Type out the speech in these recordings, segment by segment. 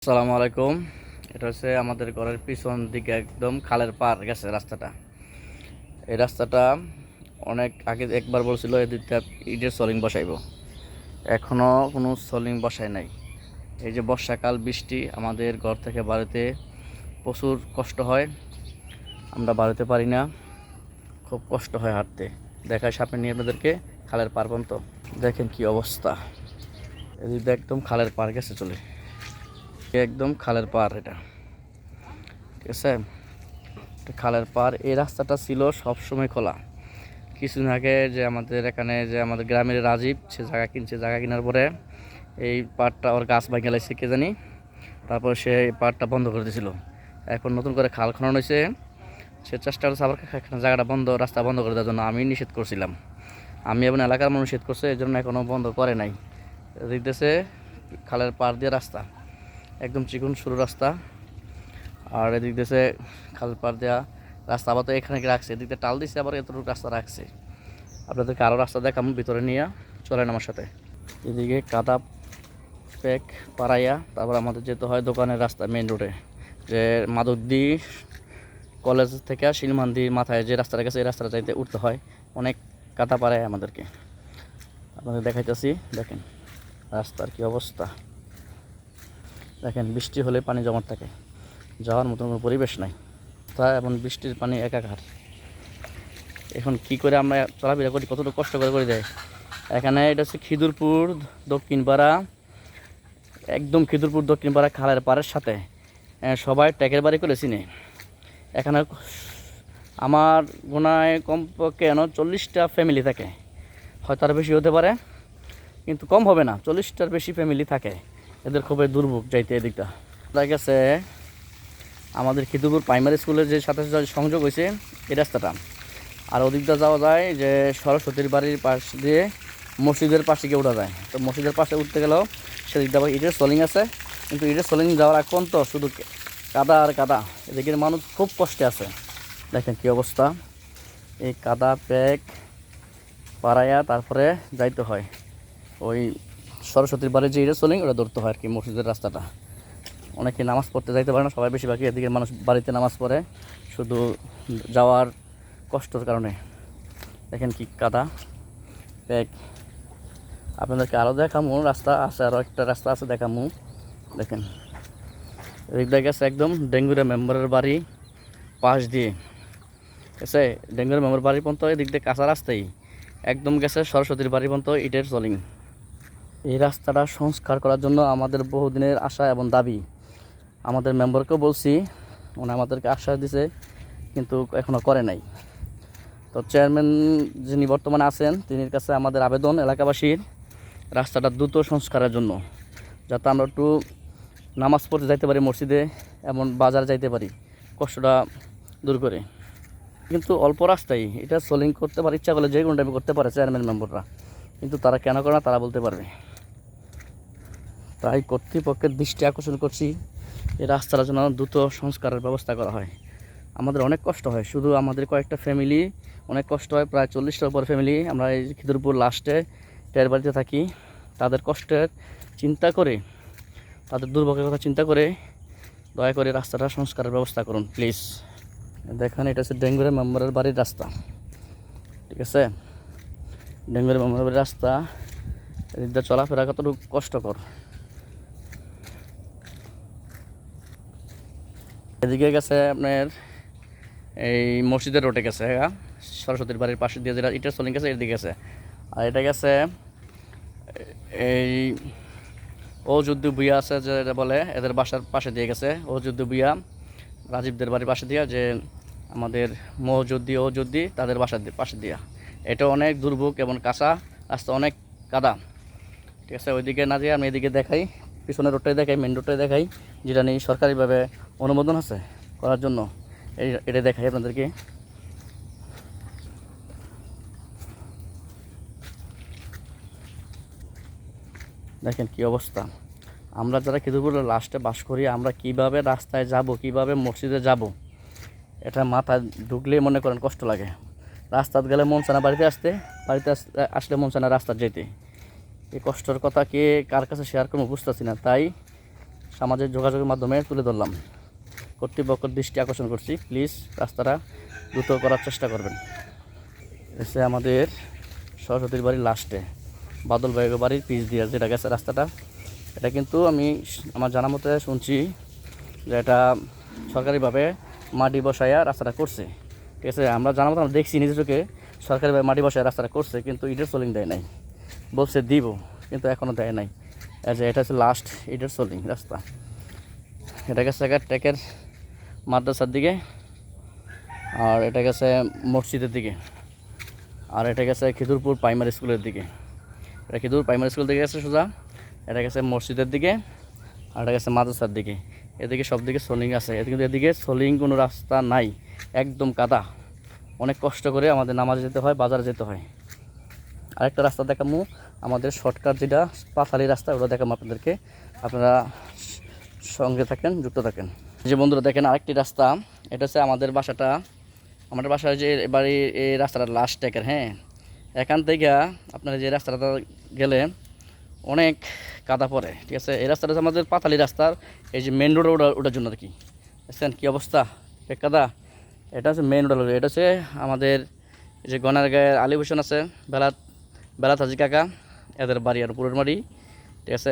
আসসালামু আলাইকুম। এটা হচ্ছে আমাদের ঘরের পিছন দিকে একদম খালের পার গেছে রাস্তাটা। এই রাস্তাটা অনেক আগে একবার বলছিল এদিকটা ইটের সলিং বসাইব, এখনো কোনো সলিং বসায় নাই। এই যে বর্ষাকাল, বৃষ্টি, আমাদের ঘর থেকে বাড়িতে প্রচুর কষ্ট হয়, আমরা বাড়িতে পারি না, খুব কষ্ট হয় হাঁটতে। দেখায় সামনে নিয়ে আপনাদেরকে খালের পার পর্যন্ত দেখেন কি অবস্থা। এদিকটা একদম খালের পার গেছে চলে, একদম খালের পার এটা, ঠিক আছে। খালের পার, এই রাস্তাটা ছিল সব সময় খোলা। কিছুদিন আগে যে আমাদের এখানে যে আমাদের গ্রামের রাজীব, সে জায়গা কিনছে, জায়গা কেনার পরে এই পাড়টা ওর গাছ ভাঙে লাইছে কে জানি, তারপর সে এই পাড়টা বন্ধ করে দিয়েছিল। এখন নতুন করে খাল খনন হয়েছে, সে চেষ্টা করছে আবার এখানে জায়গাটা বন্ধ, রাস্তা বন্ধ করে দেওয়ার জন্য। আমি নিষেধ করছিলাম, আমি এবং এলাকার মানুষ নিষেধ করছে, এই জন্য এখনও বন্ধ করে নাই। দেখতেছে খালের পাড় দিয়ে রাস্তা, একদম চিকন সরু রাস্তা। আর এদিক দিয়েছে খাল পার দেওয়া রাস্তা, আবার তো এখানে রাখছে, এদিক দিয়ে টাল দিচ্ছে, আবার এতটুকু রাস্তা রাখছে। আপনাদেরকে আরও রাস্তা দেখাম, ভিতরে নিয়ে চলেন আমার সাথে। এদিকে কাদা প্যাক পাড়াইয়া তারপর আমাদের যেতে হয় দোকানের রাস্তা, মেন রোডে, যে মাদকদি কলেজ থেকে শিলমান্দি মাথায় যে রাস্তাটা গেছে, এই রাস্তাটা যাইতে উঠতে হয়, অনেক কাদা পাড়ায় আমাদেরকে। আপনাদের দেখাইতেছি, দেখেন রাস্তার কি অবস্থা। দেখেন বৃষ্টি হলে পানি জমাট থাকে, যাওয়ার মতন কোনো পরিবেশ নাই, তা এবং বৃষ্টির পানি একাকার। এখন কি করে আমরা চলাফেরা করি, কতটুকু কষ্ট করে দেয়। এখানে এটা হচ্ছে খিদুরপুর দক্ষিণ পাড়া, একদম খিদুরপুর দক্ষিণ পাড়া খালের পাড়ের সাথে। সবাই ট্যাকের বাড়ি করে চিনে। এখানে আমার গোনায় কমপক্ষে 40টা ফ্যামিলি থাকে, হয়তো আরও বেশি হতে পারে, কিন্তু কম হবে না, 40টার বেশি ফ্যামিলি থাকে। এদের খুবই দুর্ভোগ যাইতে এদিকটা। দেখা গেছে আমাদের খিদুরপুর প্রাইমারি স্কুলের যে সাথে সংযোগ হয়েছে এই রাস্তাটা, আর ওদিকটা যাওয়া যায় যে সরস্বতীর বাড়ির পাশ দিয়ে মসজিদের পাশে গিয়ে ওঠা যায়। তো মসজিদের পাশে উঠতে গেলেও সেদিকটা আবার ইটের সোলিং আছে, কিন্তু ইটের সোলিং যাওয়ার আগ পর্যন্ত শুধু কাদা আর কাদা। এদিকের মানুষ খুব কষ্টে আছে, দেখেন কি অবস্থা। এই কাদা প্যাক পাড়াইয়া তারপরে যাইতে হয় ওই সরস্বতীর বাড়ির যে ইটের সোলিং, ওটা ধরতে হয় আর কি, মসজিদের রাস্তাটা। অনেকে নামাজ পড়তে যাইতে পারে না, সবাই বেশিরভাগই এদিকের মানুষ বাড়িতে নামাজ পড়ে, শুধু যাওয়ার কষ্টর কারণে। দেখেন কি কাদা প্যাক। আপনাদেরকে আরও দেখামু, রাস্তা আছে, আরও একটা রাস্তা আছে দেখামু। দেখেন এদিক দিয়ে গেছে একদম ডেঙ্গুরা মেম্বারের বাড়ি পাশ দিয়ে গেছে, ডেঙ্গুরা মেম্বার বাড়ি পর্যন্ত এদিক দিয়ে কাঁচা রাস্তাই একদম গেছে সরস্বতীর বাড়ি পর্যন্ত ইটের সলিং। এই রাস্তাটা সংস্কার করার জন্য আমাদের বহুদিনের আশা এবং দাবি। আমাদের মেম্বারকেও বলছি, উনি আমাদেরকে আশ্বাস দিছে, কিন্তু এখনও করে নাই। তো চেয়ারম্যান যিনি বর্তমানে আছেন, তিনির কাছে আমাদের আবেদন এলাকাবাসীর রাস্তাটা দ্রুত সংস্কারের জন্য, যাতে আমরা একটু নামাজ পড়তে যাইতে পারি মসজিদে, এমন বাজার যাইতে পারি, কষ্টটা দূর করে। কিন্তু অল্প রাস্তায় এটা সোলিং করতে পারে, ইচ্ছা করলে যে কোনো টাইমে করতে পারে চেয়ারম্যান মেম্বাররা, কিন্তু তারা কেন করে না তারা বলতে পারবে। তাই কর্তৃপক্ষের দৃষ্টি আকর্ষণ করছি, এই রাস্তার জন্য দ্রুত সংস্কারের ব্যবস্থা করা হয়। আমাদের অনেক কষ্ট হয়, শুধু আমাদের কয়েকটা ফ্যামিলি অনেক কষ্ট হয়, প্রায় 40টার উপর ফ্যামিলি আমরা এই খিদুরপুর লাস্টে টের বাড়িতে থাকি। তাদের কষ্টের চিন্তা করে, তাদের দুর্ভোগের কথা চিন্তা করে দয়া করে রাস্তাটা সংস্কারের ব্যবস্থা করুন প্লিজ। দেখেন এটা হচ্ছে ডেঙ্গুরা মেম্বারের বাড়ির রাস্তা, ঠিক আছে। ডেঙ্গুরা মেম্বারের বাড়ির রাস্তা, এদিকটা চলাফেরা কতটুকু কষ্টকর। এদিকে গেছে আপনার এই মসজিদের রোডে গেছে, হ্যাঁ, সরস্বতীর বাড়ির পাশে দিয়ে যেটা ইটের সোলিং গেছে এদিকে গেছে। আর এটা গেছে এই ও যুদ্ধ বুয়া আছে যেটা বলে, এদের বাসার পাশে দিয়ে গেছে, ও যুদ্ধ বুয়া রাজীবদের বাড়ির পাশে দিয়া, যে আমাদের মৌযুদ্ধি ও যুদ্ধি তাদের বাসার পাশে দিয়া। এটা অনেক দুর্ভোগ এবং কাঁচা রাস্তা, অনেক কাদা, ঠিক আছে। ওইদিকে না দিয়ে আমি এদিকে দেখাই, পিছনের রোডটাই দেখাই, মেন রোডটাই দেখাই, যেটা নিয়ে সরকারিভাবে অনুমোদন আছে করার জন্য, এটা দেখাই আপনাদেরকে। দেখেন কি অবস্থা। আমরা যারা খিদুরপুরের লাস্টে বাস করি, আমরা কিভাবে রাস্তায় যাব, কিভাবে মসজিদে যাব, এটা মাথায় ঢুকলেই মনে করেন কষ্ট লাগে। রাস্তায় গেলে মন চায় না বাড়িতে আসতে, বাড়িতে আসলে মন চায় না রাস্তায় যেতে। এই কষ্টের কথা কে কার কাছে শেয়ার করবো বুঝতেছি না। তাই সামাজিক যোগাযোগের মাধ্যমে তুলে ধরলাম। কর্তৃপক্ষের দৃষ্টি আকর্ষণ করছি, প্লিজ রাস্তাটা দ্রুত করার চেষ্টা করবেন। এসে আমাদের সরস্বতীর বাড়ির লাস্টে বাদল ভাইয়ের বাড়ির পিচ দিয়ে যেটা গেছে রাস্তাটা, এটা কিন্তু আমি আমার জানা মতে শুনছি যে এটা সরকারিভাবে মাটি বসাইয়া রাস্তাটা করছে, ঠিক আছে। আমরা জানা মতো আমরা দেখছি নিজের চোখে সরকারিভাবে মাটি বসাইয়া রাস্তাটা করছে, কিন্তু ইটের সোলিং দেয় নাই, বলছে দিব কিন্তু এখনও দেয় নাই। যে এটা হচ্ছে লাস্ট ইটের সোলিং রাস্তা। এটা গেছে টেকের মাদ্রাসার দিকে, আর এটা গেছে মসজিদের দিকে, আর এটা গেছে খিদুরপুর প্রাইমারি স্কুলের দিকে। এটা খিদুর প্রাইমারি স্কুল দিকে গেছে সোজা, এটা গেছে মসজিদের দিকে, আর এটা গেছে মাদ্রাসার দিকে। এদিকে সব দিকে সোলিং আছে, কিন্তু এদিকে সোলিং কোনো রাস্তা নাই, একদম কাদা। অনেক কষ্ট করে আমাদের নামাজে যেতে হয়, বাজারে যেতে হয়। আরেকটা রাস্তা দেখাবো, আমাদের শর্টকাট যেটা পাথালি রাস্তা, ওটা দেখাবো আপনাদেরকে। আপনারা সঙ্গে থাকেন, যুক্ত থাকেন। যে বন্ধুরা দেখেন আরেকটি রাস্তা, এটা হচ্ছে আমাদের বাসার যে বাড়ি, এই রাস্তাটা লাস্ট টেকের। হ্যাঁ, এখান থেকে আপনারা যে রাস্তাটা গেলে অনেক কাদা পড়ে, ঠিক আছে। এই রাস্তাটা হচ্ছে আমাদের পাতালি রাস্তার এই যে মেন রোড ওটার জন্য আর কি, বুঝছেন কী অবস্থা, কাদা। এটা হচ্ছে মেন রোড, এটা হচ্ছে আমাদের যে গনার গায়ের আলী হোসেন আছে, বেলাত হাজি কাকা, এদের বাড়ি আর পুরনো বাড়ি, ঠিক আছে।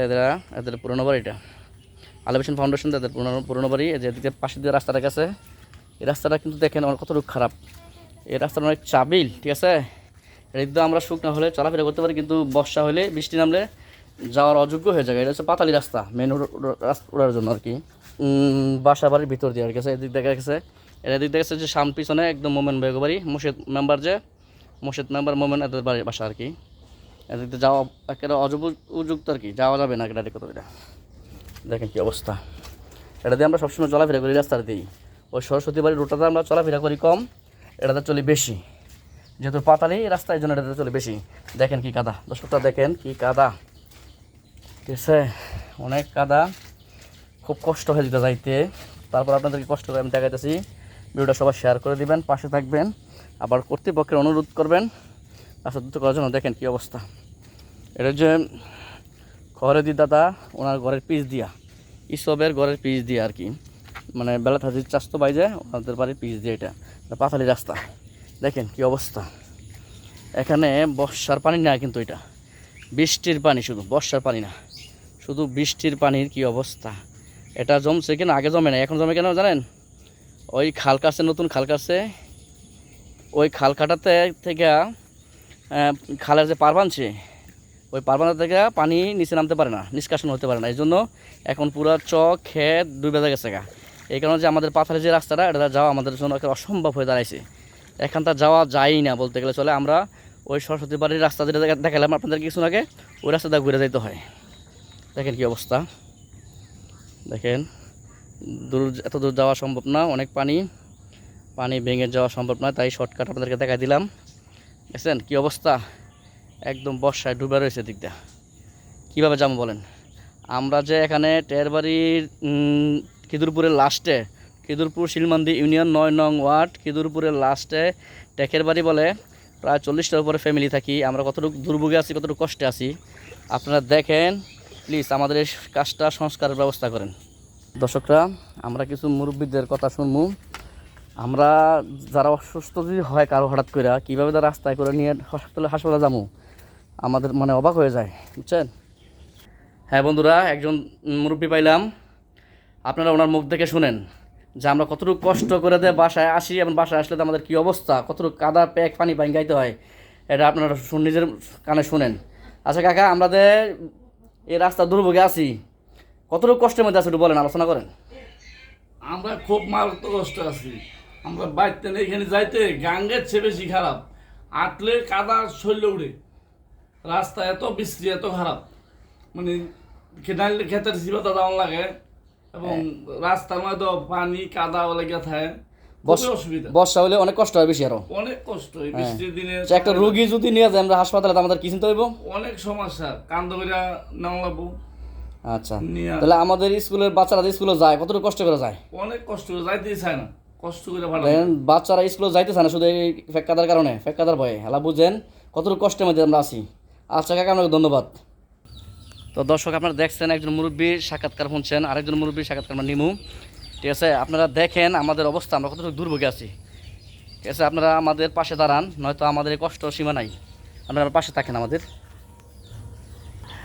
এদের পুরনো বাড়িটা আলী হোসেন ফাউন্ডেশন, তাদের পুরনো বাড়ি। যেদিকে পাশে দিয়ে রাস্তাটা গেছে, এই রাস্তাটা কিন্তু দেখেন কতটুকু খারাপ। এই রাস্তাটা অনেক চাবিল, ঠিক আছে। একদম আমরা শুকনো হলে চলাফেরা করতে পারি, কিন্তু বর্ষা হলে বৃষ্টি নামলে যাওয়ার অযোগ্য হয়ে যায়। এটা হচ্ছে পাতালি রাস্তা, মেন ওড়ার জন্য আর কি, বাসা বাড়ির ভিতর দিয়ে আর গেছে। এদিক দেখা গেছে, এদিক দেখা গেছে যে সামনে পিছনে একদম মোমেন ভাইয়ের বাড়ি, মুর্শিদ মেম্বার মোমেন, এদের বাড়ির বাসা আর কি। এদিক দিয়ে যাওয়া একেবারে উপযুক্ত আর কি, যাওয়া যাবে না ডাইরেক্ট কোথাও। এটা দেখেন কী অবস্থা। এটা দিয়ে আমরা সবসময় চলাফেরা করি রাস্তার দিয়েই। ওই সরস্বতী বাড়ির রোডটাতে আমরা চলাফেরা করি কম, এটাতে চলি বেশি, যেহেতু পাতালি রাস্তা, এই জন্য এটাতে চলে বেশি। দেখেন কি কাদা, দর্শকটা দেখেন কি কাদা, ঠিক আছে, অনেক কাদা, খুব কষ্ট হয়ে যেতে যাইতে। তারপর আপনাদেরকে কষ্ট করে আমি দেখাইতেছি। ভিডিওটা সবাই শেয়ার করে দিবেন, পাশে থাকবেন, আবার কর্তৃপক্ষের অনুরোধ করবেন রাস্তা দ্রুত করার জন্য। দেখেন কি অবস্থা। এটা যে খয়রুদ্দিন দাদা, ওনার ঘরের পিচ দিয়া, ইসবের ঘরের পিচ দিয়া আর কি, মানে বেলাত হাজির চাস্তো বাইজে ওনাদের বাড়ির পিচ দিয়ে। এটা পাতালি রাস্তা, দেখেন কি অবস্থা। এখানে বর্ষার পানি না, কিন্তু এটা বৃষ্টির পানি, শুধু বর্ষার পানি না, শুধু বৃষ্টির পানির কি অবস্থা। এটা জমছে কেন, আগে জমে না, এখন জমে কেন জানেন? ওই খাল কাটছে, নতুন খাল কাটছে, ওই খাল কাটাতে থেকে খালের যে পার বানছে, ওই পার বানা থেকে পানি নিচে নামতে পারে না, নিষ্কাশন হতে পারে না। এই জন্য এখন পুরো চক খেত ডুবে গেছে গা। এই কারণে যে আমাদের পাথারের যে রাস্তাটা, এটা যাওয়া আমাদের জন্য অসম্ভব হয়ে দাঁড়াইছে। এখানটা যাওয়া যায়ই না বলতে গেলে চলে। আমরা ওই সরস্বতী বাড়ির রাস্তা যেটা দেখালাম আপনাদের কিছুক্ষণ আগে, ওই রাস্তাটা ঘুরে যাইতে হয়। দেখেন কি অবস্থা, দেখেন এত দূর যাওয়া সম্ভব না, অনেক পানি ভেঙে যাওয়া সম্ভব না, তাই শর্টকাট আপনাদেরকে দেখাই দিলাম। দেখছেন কি অবস্থা, একদম বর্ষায় ডুবে রয়েছে দিকটা। কীভাবে যাবো বলেন? আমরা যে এখানে টেরবাড়ির খিদুরপুরের লাস্টে, খিদুরপুর শিলমান্দি ইউনিয়ন 9 নং ওয়ার্ড, খিদুরপুরের লাস্টে টেকের বাড়ি বলে, প্রায় 40টার উপরে ফ্যামিলি থাকি। আমরা কতটুকু দুর্ভোগে আছি, কতটুকু কষ্টে আছি আপনারা দেখেন। প্লিজ আমাদের এই কাজটা সংস্কারের ব্যবস্থা করেন। দর্শকরা, আমরা কিছু মুরব্বীদের কথা শুনবো। আমরা যারা অসুস্থ যদি হয় কারো হঠাৎ করে, কীভাবে তারা রাস্তায় করে নিয়ে হাসপাতালে যাবো, আমাদের মানে অবাক হয়ে যায়, বুঝছেন। হ্যাঁ বন্ধুরা, একজন মুরব্বী পাইলাম, আপনারা ওনার মুখ দেখে শুনেন যে আমরা কতটুকু কষ্ট করে বাসায় আসি, এবং বাসায় আসলে তো আমাদের কী অবস্থা, কতটুকু কাদা প্যাক পানি গাইতে হয়, এটা আপনারা নিজের কানে শুনেন। আচ্ছা কাকা, আমাদের এই রাস্তা দুর্ভোগে আছি, কতটুকু কষ্টের মধ্যে আছে একটু বলেন, আলোচনা করেন। আমরা খুব মারাত্মক কষ্ট আছি। আমরা বাইতে এখানে যাইতে গাঙ্গের চেয়ে বেশি খারাপ, আটলে কাদা শৈল উড়ে, রাস্তা এত বিশ্রী, এত খারাপ, মানে খেতের জীবতা দাম লাগে, এবং রাস্তার মধ্যে পানি কাদা লেগে থাকে, অসুবিধা। বর্ষা হলে অনেক কষ্ট হয় বেশি, আরো অনেক কষ্ট এই বৃষ্টির দিনে। একটা রোগী যদি নিয়ে যায় আমরা হাসপাতালে, আমাদের কি চিন্তা হইব, অনেক সমস্যা, কান্দ কইরা নেওয়া লাগবো। আচ্ছা, তাহলে আমাদের স্কুলের বাচ্চারা স্কুলে যায়, কতটুকু কষ্ট করে যায়, অনেক কষ্ট করে যাইতেই চায় না, কষ্ট করে ভালো। বাচ্চারা স্কুলে যাইতে চায় না শুধু এই ফেক্কাদার কারণে, ফেক্কাদার ভয়ে। হেলা বুঝেন কতটুকু কষ্টের মধ্যে আমরা আছি। আচ্ছা কাকা, আপনাকে ধন্যবাদ। তো দর্শক আপনারা দেখছেন একজন মুরব্বীর সাক্ষাৎকার শুনছেন, আরেকজন মুরব্বীর সাক্ষাৎকার আমরা নিমু। ঠিক আছে, আপনারা দেখেন আমাদের অবস্থা, আমরা কতটুকু দুর্ভোগে আছি। ঠিক আছে, আপনারা আমাদের পাশে দাঁড়ান, নয়তো আমাদের এই কষ্ট সীমা নাই, আপনারা পাশে থাকেন আমাদের।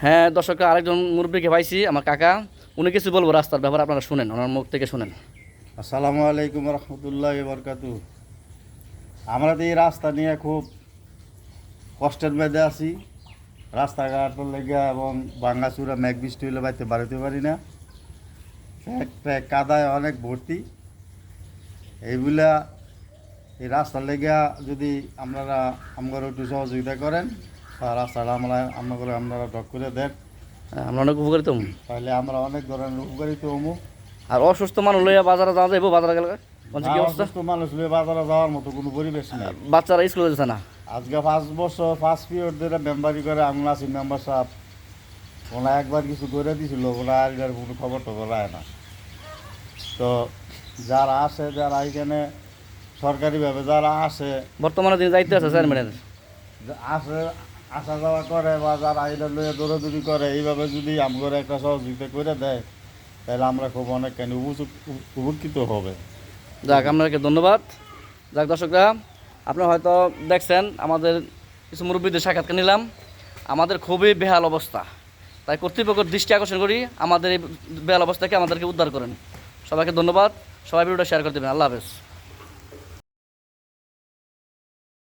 হ্যাঁ দর্শকরা, আরেকজন মুরব্বীকে পাইছি, আমার কাকা, উনি কিছু বলবো রাস্তার ব্যাপারে, আপনারা শুনেন, ওনার মুখ থেকে শুনেন। আসসালামু আলাইকুম রহমতুল্লাহ বরকাতু। আমরা তো এই রাস্তা নিয়ে খুব কষ্টের মধ্যে আছি। রাস্তাঘাটের লেগে এবং ভাঙ্গাচুরা মেঘ বৃষ্টি হলে বাড়িতে বাড়িতে পারি না, কাদায় অনেক ভর্তি। এইগুলা এই রাস্তার লেগে যদি আপনারা আমরা একটু সহযোগিতা করেন, বা রাস্তাটা আপনারা ডক করে দেন, হ্যাঁ, আমরা অনেক উপকারিত হবো। তাহলে আমরা অনেক ধরনের উপকারিত হবো। আর অসুস্থ মানুষ লইয়া বাজারে যাওয়া যাইব, বাজারে গেলে বলছে কি অবস্থা, অসুস্থ মানুষ নিয়ে বাজারে যাওয়ার মতো কোনো পরিবেশ নেই। বাচ্চারা স্কুলে যাচ্ছে না। আজকে 5 বছর 5 পিরিয়ড ধরে মেম্বারি করে আমরা আছি, মেম্বার সাহেব ওনা একবার কিছু করে দিয়েছিল, ওরা আর এটার কোনো খবর টবর রায় না। তো যারা আসে, যারা এখানে সরকারিভাবে যারা আসে, বর্তমানে দিন যাইতে আছে চেয়ারম্যানের, আসে আসা যাওয়া করে, বা যারা এটা লইয়ে দৌড়াদৌড়ি করে, এইভাবে যদি আমরা একটা সহযোগিতা করে দেয়, তাহলে আমরা খুব অনেকখানি উপকৃত হবে। যাক আপনাকে ধন্যবাদ। যাক দর্শকরা, আপনারা হয়তো দেখছেন আমাদের কিছু মুরব্বীদের সাক্ষাৎকার নিলাম, আমাদের খুবই বেহাল অবস্থা, তাই কর্তৃপক্ষের দৃষ্টি আকর্ষণ করি, আমাদের এই বেহাল অবস্থাকে আমাদেরকে উদ্ধার করেন। সবাইকে ধন্যবাদ, সবাই ভিডিওটা শেয়ার করে দেবেন। আল্লাহ হাফেজ।